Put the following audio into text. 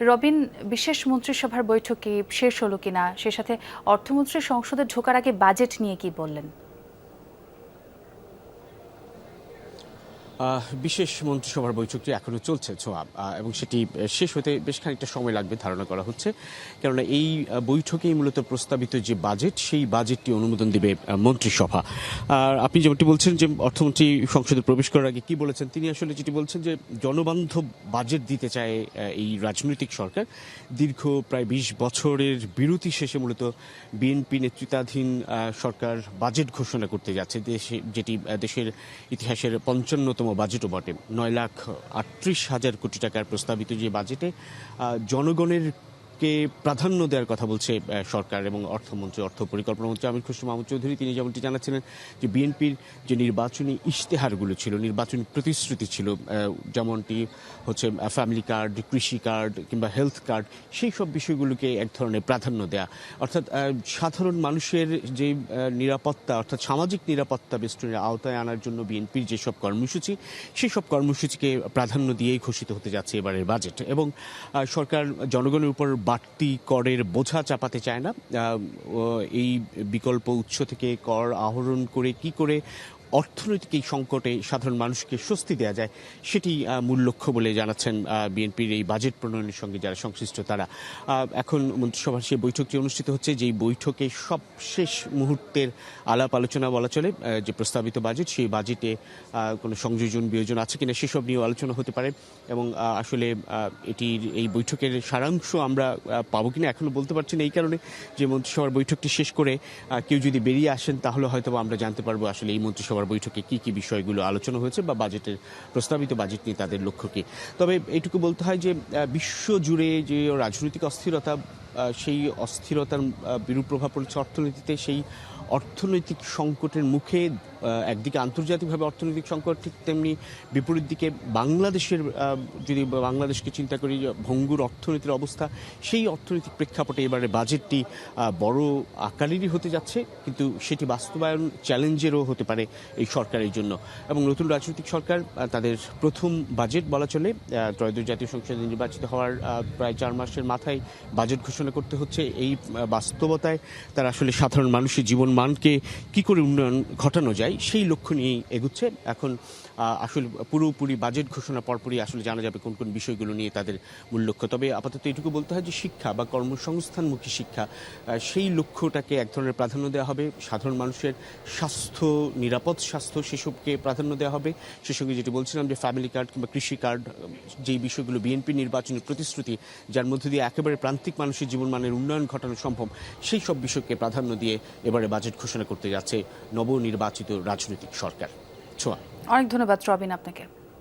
রবিন, বিশেষ মন্ত্রিসভার বৈঠক কি শেষ হলো কিনা, সে সাথে অর্থমন্ত্রী সংসদে ঢোকার আগে বাজেট নিয়ে কি বললেন? বিশেষ মন্ত্রিসভার বৈঠকটি এখনো চলছে ছোঁয়া, এবং সেটি শেষ হতে বেশ খানিকটা সময় লাগবে ধারণা করা হচ্ছে। কেননা এই বৈঠকেই মূলত প্রস্তাবিত যে বাজেট, সেই বাজেটটি অনুমোদন দিবে মন্ত্রিসভা। আর আপনি যেমনটি বলছেন যে অর্থমন্ত্রী সংসদে প্রবেশ করার আগে কি বলেছেন, তিনি আসলে যেটি বলছেন যে জনবান্ধব বাজেট দিতে চায় এই রাজনৈতিক সরকার। দীর্ঘ প্রায় ২০ বছরের বিরতি শেষে মূলত বিএনপি নেতৃত্বাধীন সরকার বাজেট ঘোষণা করতে যাচ্ছে, যেটি দেশের ইতিহাসের ৫৫তম বাজেটও বটে। ৯,৩৮,০০০ কোটি টাকার প্রস্তাবিত যে বাজেটে জনগণের কে প্রাধান্য দেওয়ার কথা বলছে সরকার এবং অর্থমন্ত্রী, অর্থ পরিকল্পনা মন্ত্রী আমির খসরু মাহমুদ চৌধুরী। তিনি যেমনটি জানাচ্ছিলেন যে বিএনপির যে নির্বাচনী ইশতেহারগুলো ছিল, নির্বাচনী প্রতিশ্রুতি ছিল, যেমনটি হচ্ছে ফ্যামিলি কার্ড, কৃষি কার্ড কিংবা হেলথ কার্ড, সেই সব বিষয়গুলোকে এক ধরনের প্রাধান্য দেয়া, অর্থাৎ সাধারণ মানুষের যে নিরাপত্তা, অর্থাৎ সামাজিক নিরাপত্তা বেষ্টনীর আওতায় আনার জন্য বিএনপির যেসব কর্মসূচি, সেই সব কর্মসূচিকে প্রাধান্য দিয়েই ঘোষিত হতে যাচ্ছে এবারের বাজেট। এবং সরকার জনগণের উপর বাড়তি করের বোঝা চাপাতে চায় না। এই বিকল্প উৎস থেকে কর আহরণ করে কি করে অর্থনৈতিক এই সংকটে সাধারণ মানুষকে স্বস্তি দেওয়া যায়, সেটি মূল লক্ষ্য বলে জানাচ্ছেন বিএনপির এই বাজেট প্রণয়নের সঙ্গে যারা সংশ্লিষ্ট তারা। এখন মন্ত্রিসভার সেই বৈঠকটি অনুষ্ঠিত হচ্ছে, যেই বৈঠকে সবশেষ মুহূর্তের আলাপ আলোচনা বলা চলে। যে প্রস্তাবিত বাজেট, সেই বাজেটে কোনো সংযোজন বিয়োজন আছে কিনা সেসব নিয়েও আলোচনা হতে পারে। এবং আসলে এটির এই বৈঠকের সারাংশ আমরা পাবো কিনা এখনো বলতে পারছি না, এই কারণে যে মন্ত্রিসভার বৈঠকটি শেষ করে কেউ যদি বেরিয়ে আসেন তাহলে হয়তো আমরা জানতে পারবো আসলে এই মন্ত্রিসভার বৈঠকে কি কি বিষয়গুলো আলোচনা হয়েছে বা বাজেটের প্রস্তাবিত বাজেট নিয়ে তাদের লক্ষ্য কি। তবে এইটুকু বলতে হয় যে বিশ্বজুড়ে যে রাজনৈতিক অস্থিরতা, সেই অস্থিরতার বিরূপ প্রভাব পড়েছে অর্থনীতিতে। সেই অর্থনৈতিক সংকটের মুখে একদিকে আন্তর্জাতিকভাবে অর্থনৈতিক সংকট, ঠিক তেমনি বিপরীত দিকে বাংলাদেশের, যদি বাংলাদেশকে চিন্তা করি, ভঙ্গুর অর্থনীতির অবস্থা, সেই অর্থনৈতিক প্রেক্ষাপটে এবারে বাজেটটি বড় আকারেরই হতে যাচ্ছে, কিন্তু সেটি বাস্তবায়ন চ্যালেঞ্জেরও হতে পারে এই সরকারের জন্য। এবং নতুন রাজনৈতিক সরকার তাদের প্রথম বাজেট বলা চলে, ত্রয়োদশ জাতীয় সংসদে নির্বাচিত হওয়ার প্রায় ৪ মাসের মাথায় বাজেট ঘোষণা করতে হচ্ছে। এই বাস্তবতায় তারা আসলে সাধারণ মানুষের জীবন মানকে কি করে উন্নয়ন ঘটানো যায়, সেই লক্ষ্য নিয়েই এগুচ্ছে। এখন আসলে পুরোপুরি বাজেট ঘোষণা পরপরই আসলে জানা যাবে কোন কোন বিষয়গুলো নিয়ে তাদের মূল লক্ষ্য। তবে আপাতত এটুকু বলতে হয় যে শিক্ষা বা কর্মসংস্থানমুখী শিক্ষা, সেই লক্ষ্যটাকে এক ধরনের প্রাধান্য দেওয়া হবে। সাধারণ মানুষের স্বাস্থ্য, নিরাপদ স্বাস্থ্য, সেসবকে প্রাধান্য দেওয়া হবে। সে সঙ্গে যেটি বলছিলাম যে ফ্যামিলি কার্ড কিংবা কৃষি কার্ড, যেই বিষয়গুলো বিএনপি নির্বাচনী প্রতিশ্রুতি, যার মধ্যে দিয়ে একেবারে প্রান্তিক মানুষের জীবনমানের উন্নয়ন ঘটানো সম্ভব, সেই সব বিষয়কে প্রাধান্য দিয়ে এবারে বাজেট ঘোষণা করতে যাচ্ছে নবনির্বাচিত রাজনৈতিক সরকার। ছোঁয়া। অনেক ধন্যবাদ রবিন আপনাকে।